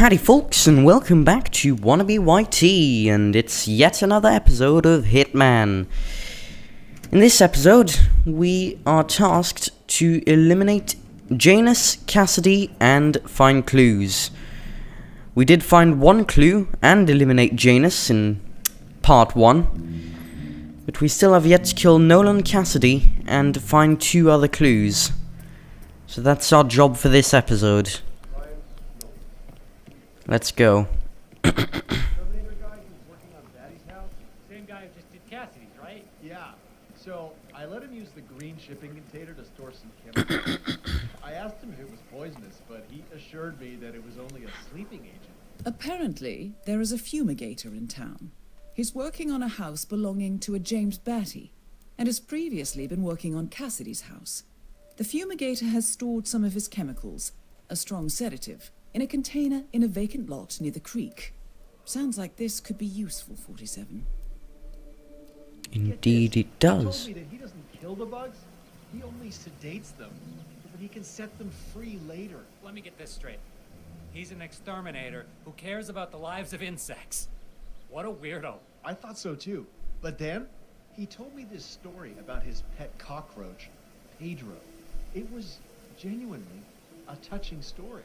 Howdy folks, and welcome back to Wannabe YT, and it's yet another episode of Hitman. In this episode, we are tasked to eliminate Janus, Cassidy, and find clues. We did find one clue and eliminate Janus in part 1, but we still have yet to kill Nolan Cassidy and find 2 other clues. So that's our job for this episode. Let's go. Terminator guy who's working on Daddy's house? Same guy who just did Cassidy's, right? Yeah. So, I let him use the green shipping container to store some chemicals. I asked him if it was poisonous, but he assured me that it was only a sleeping agent. Apparently, there is a fumigator in town. He's working on a house belonging to a James Barky, and has previously been working on Cassidy's house. The fumigator has stored some of his chemicals, a strong sedative, in a container in a vacant lot near the creek. Sounds like this could be useful, 47. Indeed it He does. told me that he doesn't kill the bugs, he only sedates them, so that he can set them free later. Let me get this straight. He's an exterminator who cares about the lives of insects. What a weirdo. I thought so too. But then, he told me this story about his pet cockroach, Pedro. It was genuinely a touching story.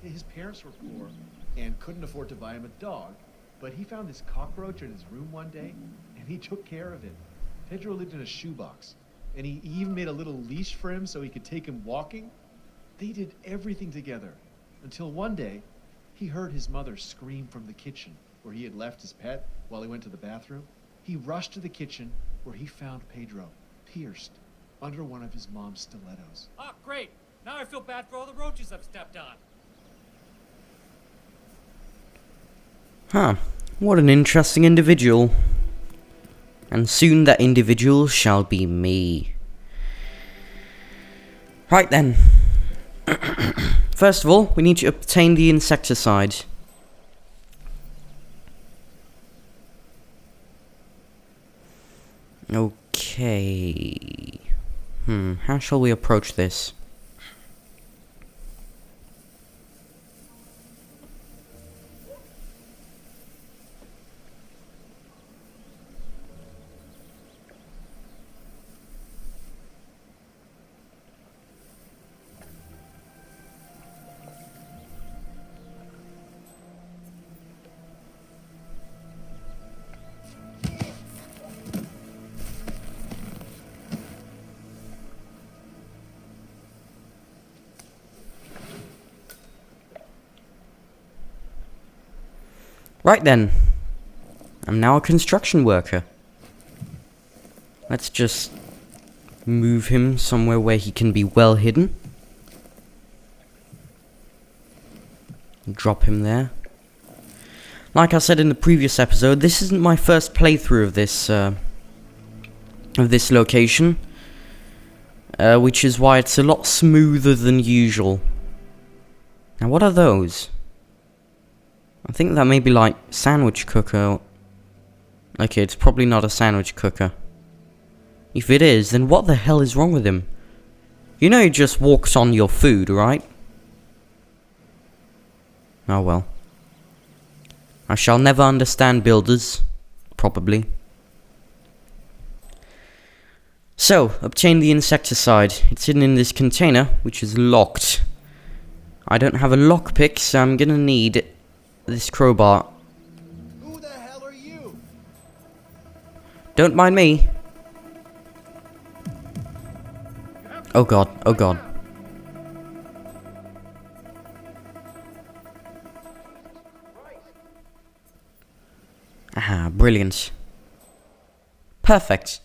His parents were poor and couldn't afford to buy him a dog, but he found this cockroach in his room one day, and he took care of it. Pedro lived in a shoebox, and he even made a little leash for him so he could take him walking. They did everything together, until one day, he heard his mother scream from the kitchen, where he had left his pet while he went to the bathroom. He rushed to the kitchen, where he found Pedro, pierced, under one of his mom's stilettos. Oh, great. Now I feel bad for all the roaches I've stepped on. Huh, what an interesting individual. And soon that individual shall be me. Right then. First of all, we need to obtain the insecticide. Okay. How shall we approach this? Right then, I'm now a construction worker. Let's just move him somewhere where he can be well hidden. Drop him there. Like I said in the previous episode, this isn't my first playthrough of this location, which is why it's a lot smoother than usual. Now, what are those? I think that may be like sandwich cooker. Okay, it's probably not a sandwich cooker. If it is, then what the hell is wrong with him? You know he just walks on your food, right? Oh well. I shall never understand builders. Probably. So, obtain the insecticide. It's hidden in this container, which is locked. I don't have a lockpick, so I'm gonna need this crowbar. Who the hell are you? Don't mind me. Oh god, oh god. Aha, brilliant. Perfect.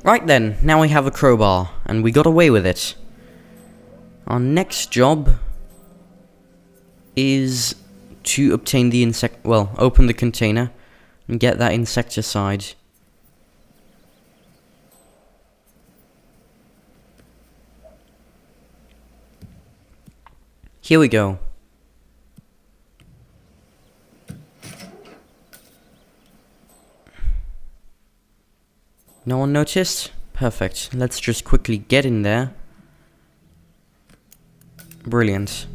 Right then, now we have a crowbar, and we got away with it. Our next job is to obtain the open the container and get that insecticide. Here we go. No one noticed? Perfect. Let's just quickly get in there. Brilliant.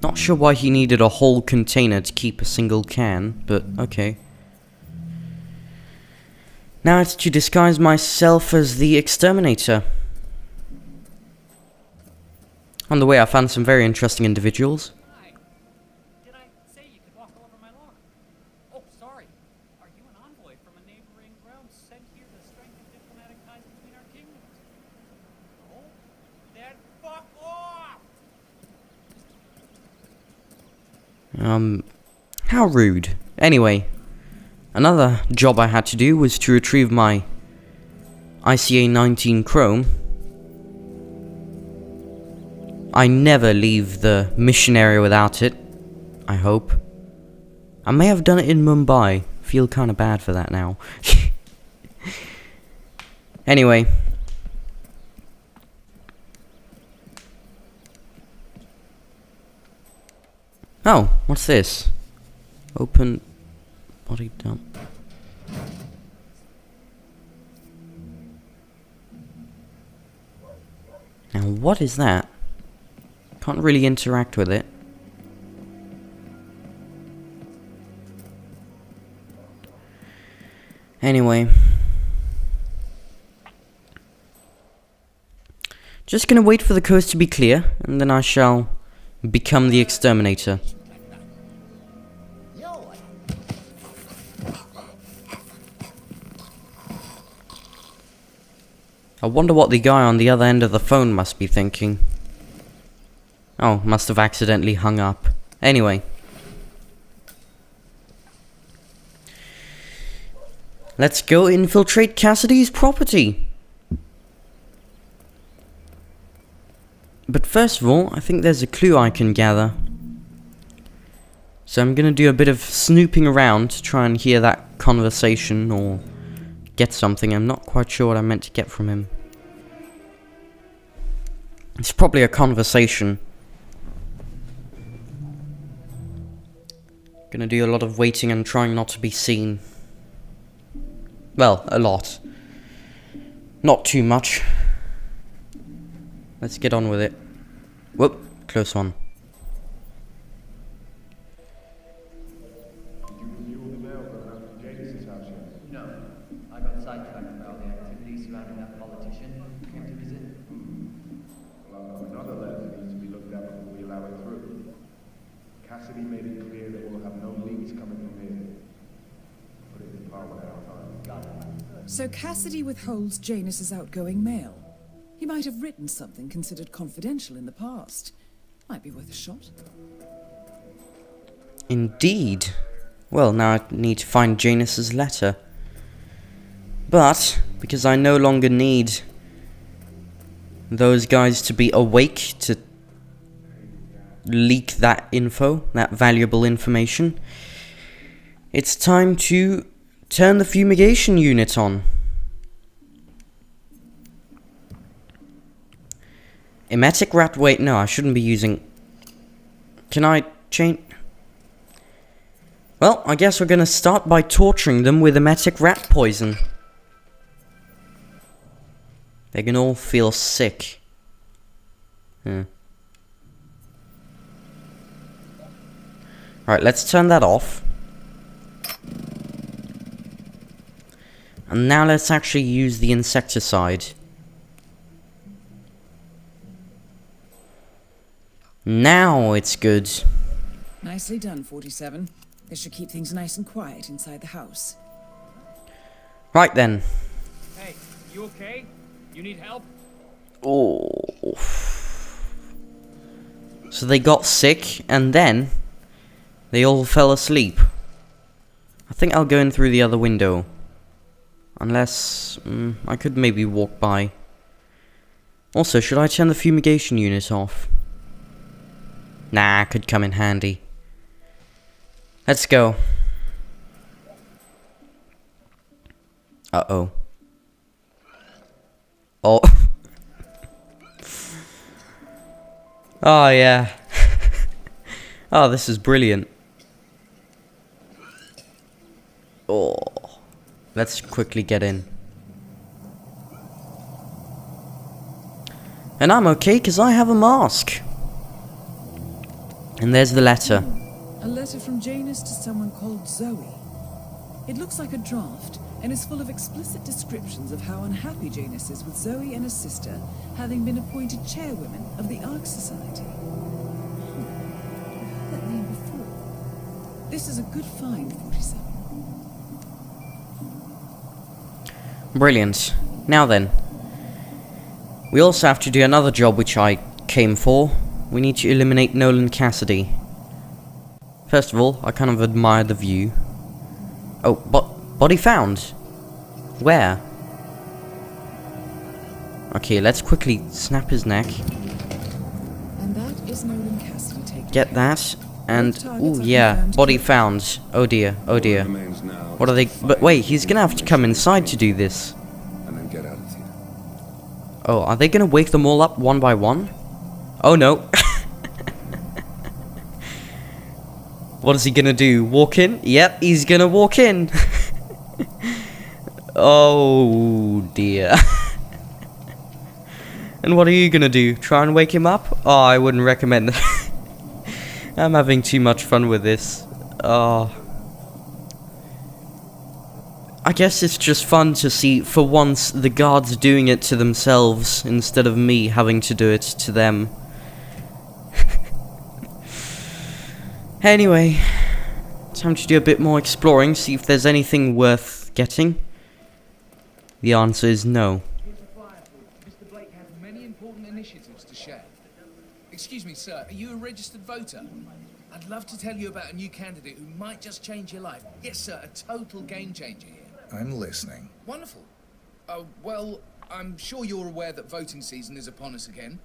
Not sure why he needed a whole container to keep a single can, but okay. Now it's to disguise myself as the exterminator. On the way I found some very interesting individuals. Hi. Did I say you could walk all over my lawn? Oh, sorry. Are you an envoy from a neighboring realm sent here to strengthen diplomatic ties between our kingdoms? No? Then fuck off! How rude. Anyway, another job I had to do was to retrieve my ICA 19 Chrome. I never leave the mission area without it, I hope. I may have done it in Mumbai. Feel kind of bad for that now. Anyway. Oh, what's this? Open body dump. Now what is that? Can't really interact with it. Anyway. Just gonna wait for the coast to be clear, and then I shall become the exterminator. I wonder what the guy on the other end of the phone must be thinking. Oh, must have accidentally hung up. Anyway. Let's go infiltrate Cassidy's property. But first of all, I think there's a clue I can gather. So I'm gonna do a bit of snooping around to try and hear that conversation or get something. I'm not quite sure what I meant to get from him. It's probably a conversation. Gonna do a lot of waiting and trying not to be seen. Well, a lot. Not too much. Let's get on with it. Whoop, close one. Did you review the mail around Janus's house yet? No, I got sidetracked by all the activities surrounding that politician who came to visit. Well, another letter needs to be looked at before we allow it through. Cassidy made it clear that we'll have no leaks coming from here. Put it in Parliament at our time. Got it. So Cassidy withholds Janus's outgoing mail. He might have written something considered confidential in the past. Might be worth a shot. Indeed. Well, now I need to find Janus's letter. But, because I no longer need those guys to be awake to leak that info, that valuable information, it's time to turn the fumigation unit on. Emetic rat, wait, no, I shouldn't be using... Can I change... Well, I guess we're gonna start by torturing them with emetic rat poison. They can all feel sick. Right, let's turn that off. And now let's actually use the insecticide. Now it's good. Nicely done, 47. This should keep things nice and quiet inside the house. Right then. Hey, you okay? You need help? Oh. So they got sick, and then they all fell asleep. I think I'll go in through the other window. Unless... I could maybe walk by. Also, should I turn the fumigation unit off? Nah, could come in handy. Let's go. Uh-oh. Oh. Oh, yeah. Oh, this is brilliant. Oh. let's quickly get in. And I'm okay because I have a mask. And there's the letter. A letter from Janus to someone called Zoe. It looks like a draft and is full of explicit descriptions of how unhappy Janus is with Zoe and her sister having been appointed chairwomen of the Ark Society. That name before. This is a good find, 47. Brilliant. Now then. We also have to do another job which I came for. We need to eliminate Nolan Cassidy. First of all, I kind of admire the view. Oh, body found. Where? Okay, let's quickly snap his neck. And that is Nolan Cassidy taken. Get that. And, ooh, yeah, body found. Oh dear, oh dear. What are they? But wait, he's gonna have to come inside to do this. And then get out of here. Oh, are they gonna wake them all up one by one? Oh no. What is he gonna do? Walk in? Yep, he's gonna walk in. Oh dear. And what are you gonna do? Try and wake him up? Oh, I wouldn't recommend that. I'm having too much fun with this. Oh. I guess it's just fun to see, for once, the guards doing it to themselves instead of me having to do it to them. Anyway, time to do a bit more exploring, see if there's anything worth getting. The answer is no. Mr. Blake has many important initiatives to share. Excuse me, sir, are you a registered voter? I'd love to tell you about a new candidate who might just change your life. Yes, sir, a total game changer here. I'm listening. Wonderful. Well, I'm sure you're aware that voting season is upon us again.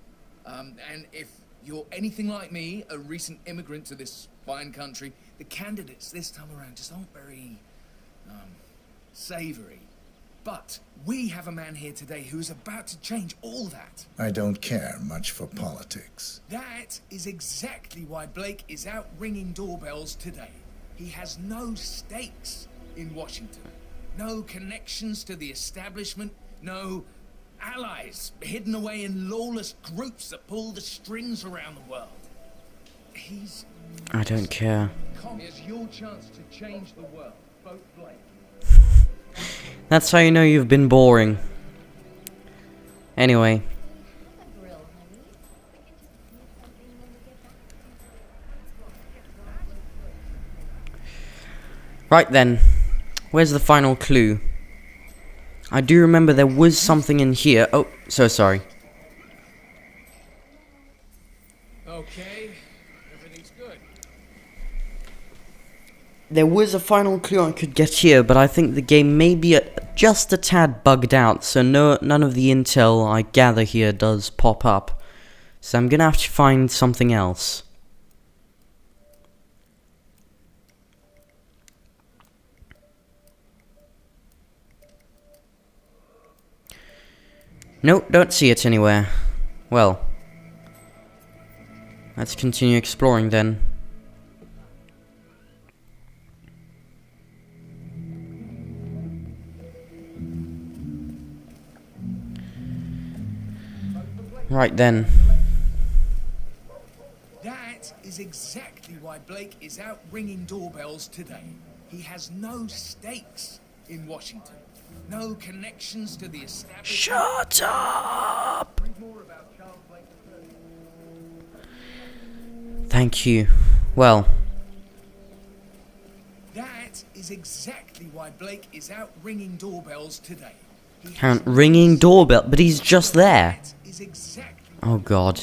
And if you're anything like me, a recent immigrant to this fine country, the candidates this time around just aren't very, savoury. But we have a man here today who is about to change all that. I don't care much for politics. That is exactly why Blake is out ringing doorbells today. He has no stakes in Washington. No connections to the establishment. No allies hidden away in lawless groups that pull the strings around the world. He's... I don't care. Here's your chance to change the world. Vote Blake. That's how you know you've been boring. Anyway. Right then. Where's the final clue? I do remember there was something in here. Oh, so sorry. Okay, everything's good. There was a final clue I could get here, but I think the game may be just a tad bugged out, so none of the intel I gather here does pop up. So I'm gonna have to find something else. Nope, don't see it anywhere. Well, let's continue exploring then. Right then. That is exactly why Blake is out ringing doorbells today. He has no stakes in Washington. No connections to the establishment. Shut up! Thank you. Well. That is exactly why Blake is out ringing doorbells today. Ringing doorbell, but he's just there. That is exactly. Oh God.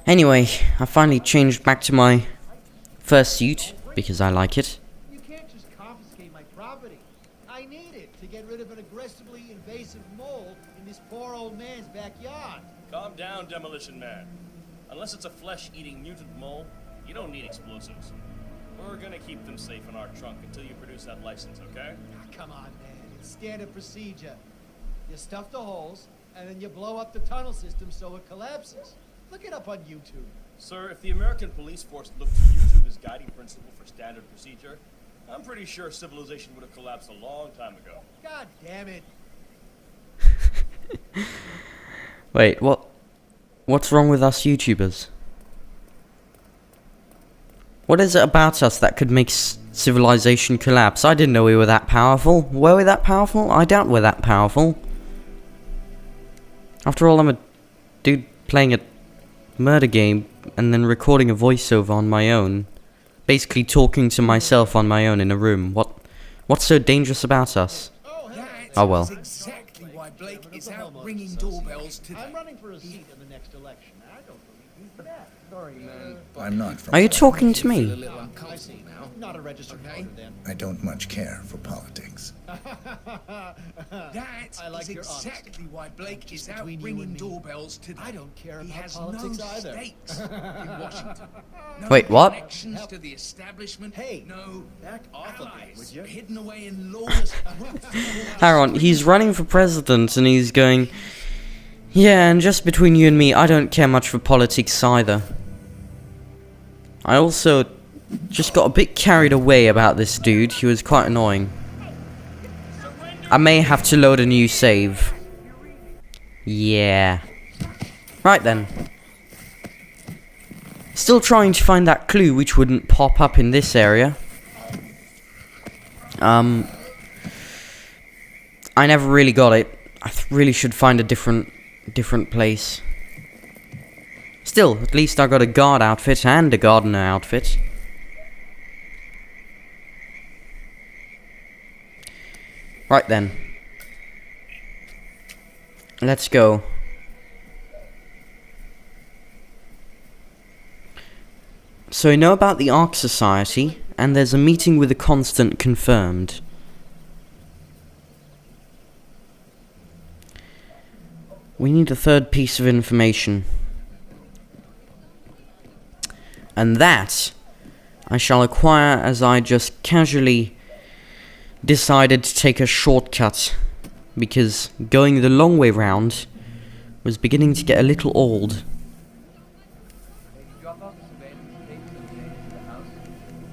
Anyway, I finally changed back to my first suit because I like it. You can't just confiscate my property. I need it to get rid of an aggressively invasive mole in this poor old man's backyard. Calm down, Demolition Man. Unless it's a flesh-eating mutant mole, you don't need explosives. We're gonna keep them safe in our trunk until you produce that license, okay? Ah, come on, man. It's standard procedure. You stuff the holes, and then you blow up the tunnel system so it collapses. Look it up on YouTube. Sir, if the American police force looked to YouTube his guiding principle for standard procedure, I'm pretty sure civilization would have collapsed a long time ago. God damn it. Wait, what's wrong with us YouTubers? What is it about us that could make civilization collapse? I didn't know we were that powerful. Were we that powerful? I doubt we're that powerful. After all, I'm a dude playing a murder game and then recording a voiceover on my own. Basically talking to myself on my own in a room. What's so dangerous about us? Oh well. That's exactly why Blake is out ringing doorbells today. I'm running for a seat in the next election. I don't believe he's that. Sorry, I'm not from Are you politics. talking to Feel a me? little uncomfortable now. not a registered voter then. I don't much care for politics. That I like is your exactly honesty. why Blake Just is out between you ringing and me, doorbells today. I don't care He about has politics no either. stakes in Washington. No Wait, what? connections to the establishment. Hey, no back off a bit, allies would you? hidden away in lawless Hang on, he's running for president and he's going, yeah, and just between you and me, I don't care much for politics either. I also just got a bit carried away about this dude. He was quite annoying. I may have to load a new save. Yeah. Right then. Still trying to find that clue which wouldn't pop up in this area. I never really got it. I really should find a different place. Still, at least I got a guard outfit and a gardener outfit. Right then. Let's go. So we know about the Ark Society, and there's a meeting with the Constant confirmed. We need a third piece of information. And that I shall acquire as I just casually decided to take a shortcut, because going the long way round was beginning to get a little old. Drop off surveillance tapes and names to the house.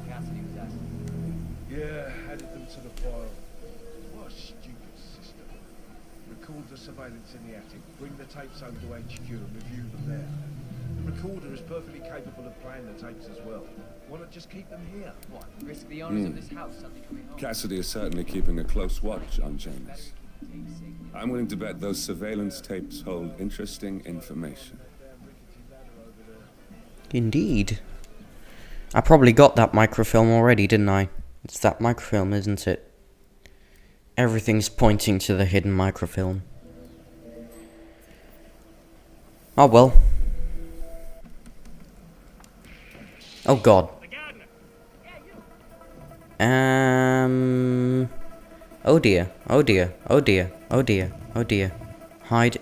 Cassidy was asking. Yeah, added them to the file. What a stupid system. Record the surveillance in the attic, bring the tapes home to HQ and review them there. The recorder is perfectly capable of playing the tapes as well. Why not just keep them here? What? Risk the owners of this house suddenly coming home? Cassidy is certainly keeping a close watch on Janus. I'm willing to bet those surveillance tapes hold interesting information. Indeed. I probably got that microfilm already, didn't I? It's that microfilm, isn't it? Everything's pointing to the hidden microfilm. Oh well. Oh god. Oh dear. Oh dear. Oh dear. Oh dear. Oh dear. Hide.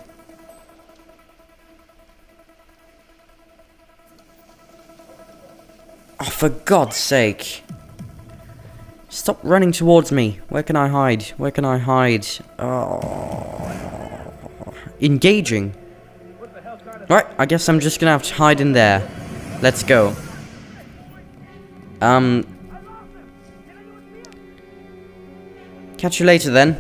Oh, for God's sake. Stop running towards me. Where can I hide? Where can I hide? Oh. Engaging. Right, I guess I'm just gonna have to hide in there. Let's go. Catch you later then.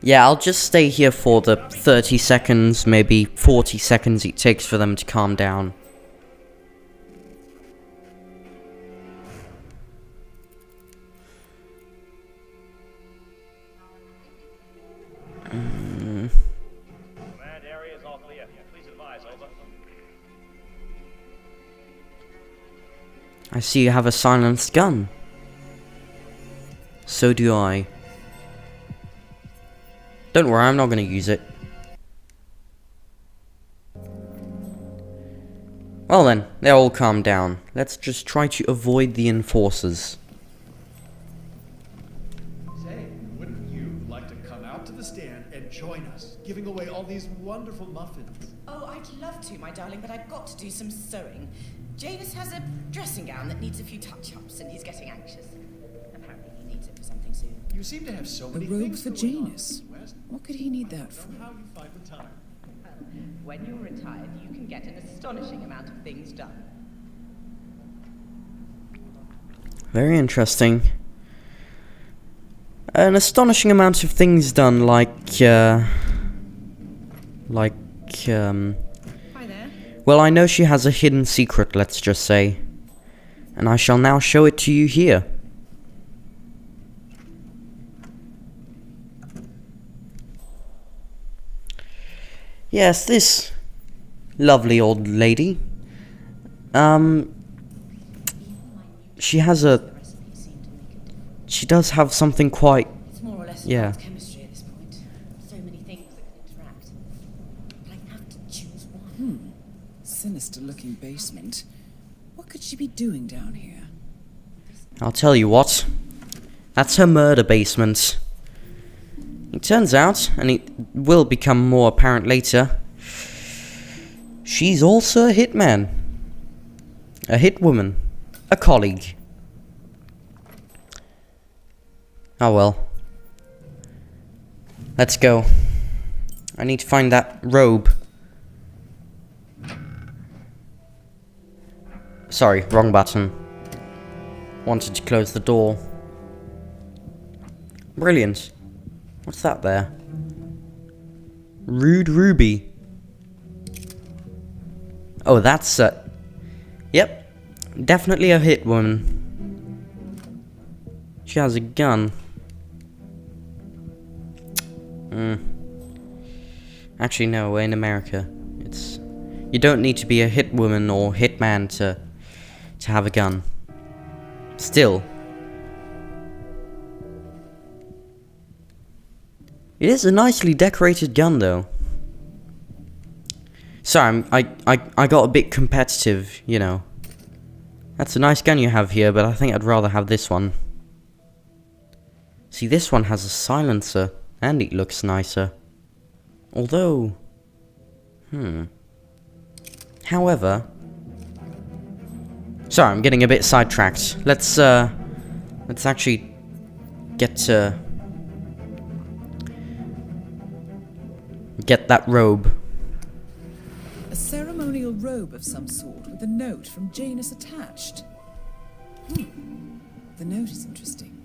Yeah, I'll just stay here for the 30 seconds, maybe 40 seconds it takes for them to calm down. Command area is all clear. Please advise, over. I see you have a silenced gun. So do I. Don't worry, I'm not going to use it. Well then, they're all calmed down. Let's just try to avoid the enforcers. Say, wouldn't you like to come out to the stand and join us, giving away all these wonderful muffins? Oh, I'd love to, my darling, but I've got to do some sewing. Janus has a dressing gown that needs a few touch-ups, and he's getting anxious. Apparently he needs it for something soon. You seem to have so A many robe things for going on, Janus. West. What could he need that for? How you find the time? when you're retired, you can get an astonishing amount of things done. Very interesting. An astonishing amount of things done, like, Hi there. well, I know she has a hidden secret, let's just say. And I shall now show it to you here. Yes, this lovely old lady. She has a... She does have something quite... It's more or less Yeah. advanced chemistry at this point. So many things that can interact. But I have to choose one. Sinister-looking basement. What could she be doing down here? I'll tell you what. That's her murder basement. It turns out, and it will become more apparent later, she's also a hitman. A hitwoman. A colleague. Oh well. Let's go. I need to find that robe. Sorry, wrong button. Wanted to close the door. Brilliant. What's that there? Rude Ruby. Oh, that's yep. Definitely a hit woman. She has a gun. Actually, no, in America. It's... You don't need to be a hit woman or hitman to have a gun. Still. It is a nicely decorated gun, though. Sorry, I got a bit competitive, you know. That's a nice gun you have here, but I think I'd rather have this one. See, this one has a silencer, and it looks nicer. Although... However... Sorry, I'm getting a bit sidetracked. Let's actually get that robe. A ceremonial robe of some sort with a note from Janus attached. The note is interesting.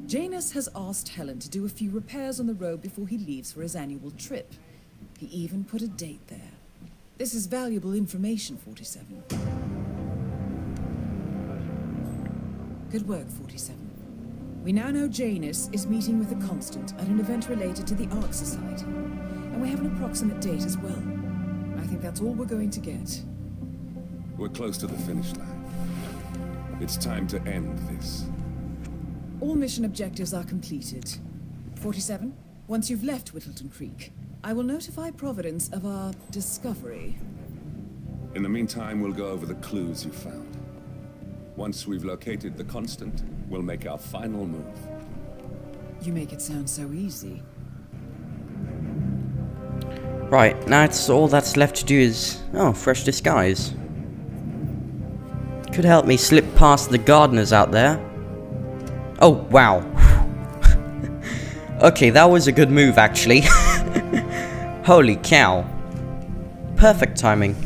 Janus has asked Helen to do a few repairs on the robe before he leaves for his annual trip. He even put a date there. This is valuable information, 47. Good work, 47. We now know Janus is meeting with the Constant at an event related to the Ark Society. And we have an approximate date as well. I think that's all we're going to get. We're close to the finish line. It's time to end this. All mission objectives are completed. 47, once you've left Whittleton Creek, I will notify Providence of our discovery. In the meantime, we'll go over the clues you found. Once we've located the Constant, we'll make our final move. You make it sound so easy. Right, now it's all that's left to do is... Oh, fresh disguise. Could help me slip past the gardeners out there. Oh, wow. Okay, that was a good move, actually. Holy cow. Perfect timing.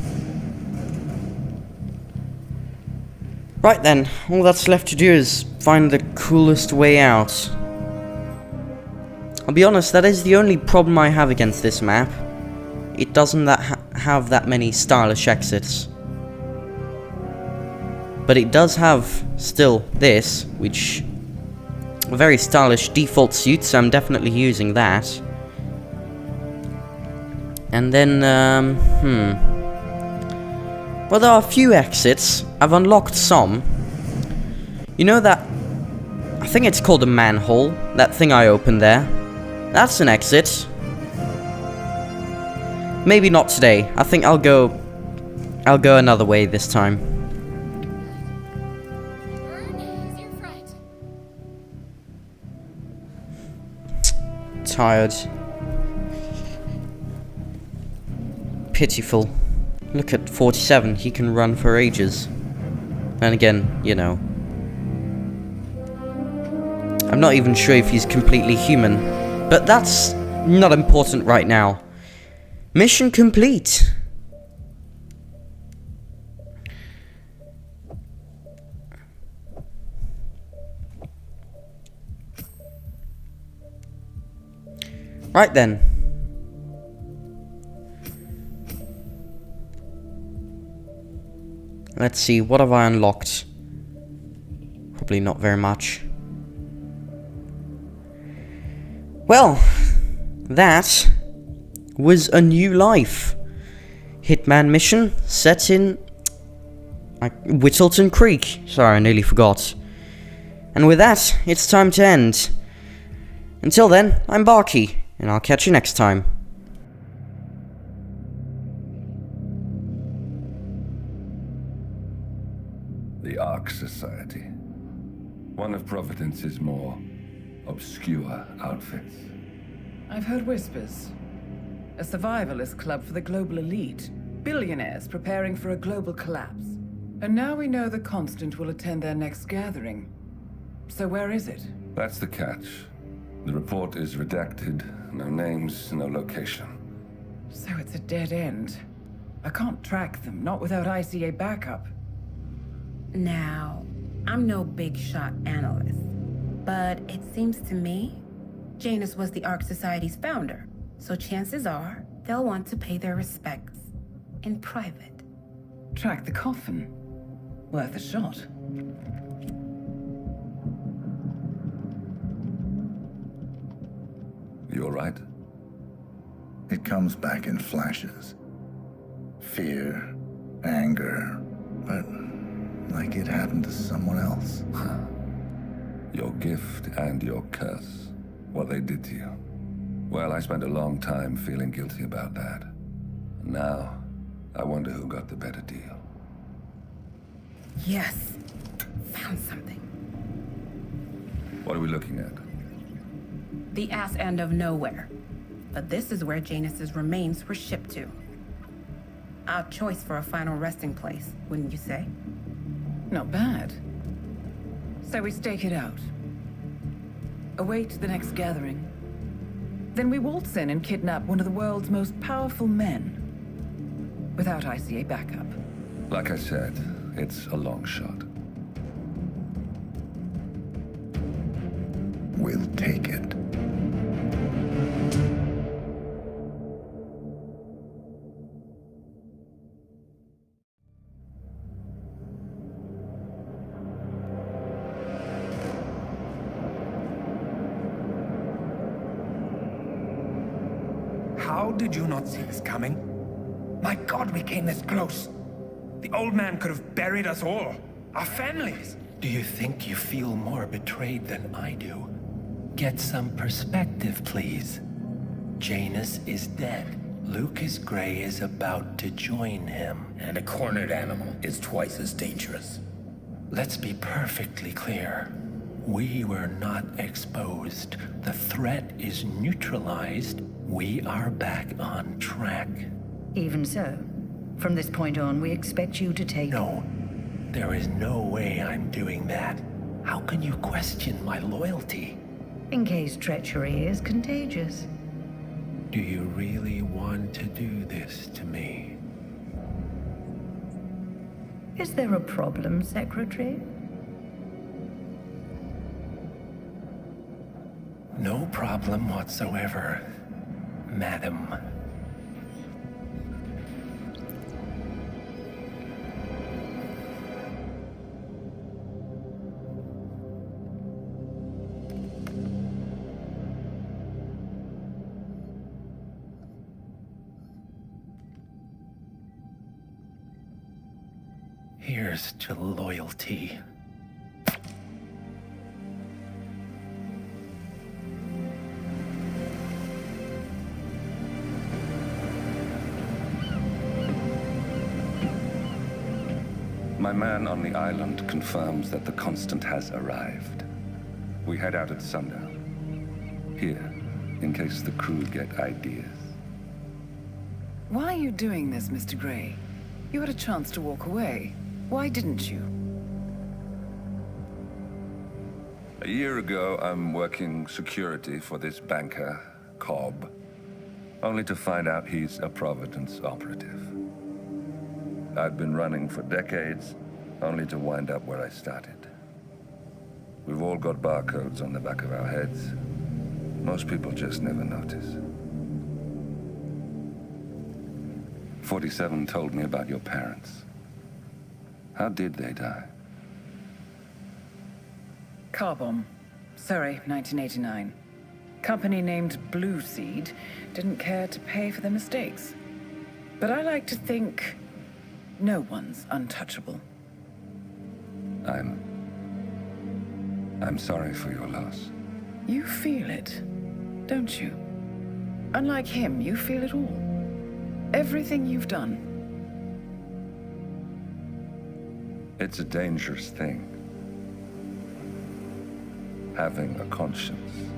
Right then, all that's left to do is find the coolest way out. I'll be honest, that is the only problem I have against this map. It doesn't have that many stylish exits. But it does have, still, this, which... A very stylish default suit, so I'm definitely using that. And then, well, there are a few exits. I've unlocked some. You know that... I think it's called a manhole. That thing I opened there. That's an exit. Maybe not today. I think I'll go another way this time. Tired. Pitiful. Look at 47, he can run for ages. And again, you know. I'm not even sure if he's completely human, but that's not important right now. Mission complete. Right then. Let's see, what have I unlocked? Probably not very much. Well, that was A New Life. Hitman mission set in Whittleton Creek. Sorry, I nearly forgot. And with that, it's time to end. Until then, I'm Barky, and I'll catch you next time. The Ark Society. One of Providence's more obscure outfits. I've heard whispers. A survivalist club for the global elite. Billionaires preparing for a global collapse. And now we know the Constant will attend their next gathering. So where is it? That's the catch. The report is redacted. No names, no location. So it's a dead end. I can't track them, not without ICA backup. Now, I'm no big shot analyst, but it seems to me Janus was the Ark Society's founder, so chances are they'll want to pay their respects in private. Track the coffin. Worth a shot. You all right? It comes back in flashes. Fear, anger, but like it happened to someone else. Your gift and your curse. What they did to you. Well, I spent a long time feeling guilty about that. And now, I wonder who got the better deal. Yes, found something. What are we looking at? The ass end of nowhere. But this is where Janus's remains were shipped to. Odd choice for a final resting place, wouldn't you say? Not bad. So we stake it out. Await the next gathering. Then we waltz in and kidnap one of the world's most powerful men. Without ICA backup. Like I said, it's a long shot. We'll take it. How did you not see this coming? My God, we came this close. The old man could have buried us all. Our families. Do you think you feel more betrayed than I do? Get some perspective, please. Janus is dead. Lucas Gray is about to join him. And a cornered animal is twice as dangerous. Let's be perfectly clear. We were not exposed. The threat is neutralized. We are back on track. Even so, from this point on, we expect you to take... No, there is no way I'm doing that. How can you question my loyalty? In case treachery is contagious. Do you really want to do this to me? Is there a problem, Secretary? No problem whatsoever, Madam. Here's to loyalty. My man on the island confirms that the Constant has arrived. We head out at sundown. Here, in case the crew get ideas. Why are you doing this, Mr. Gray? You had a chance to walk away. Why didn't you? A year ago, I'm working security for this banker, Cobb, only to find out he's a Providence operative. I'd been running for decades, only to wind up where I started. We've all got barcodes on the back of our heads. Most people just never notice. 47 told me about your parents. How did they die? Car bomb. Surrey, 1989. Company named Blue Seed didn't care to pay for their mistakes. But I like to think no one's untouchable. I'm sorry for your loss. You feel it, don't you? Unlike him, you feel it all. Everything you've done. It's a dangerous thing. Having a conscience.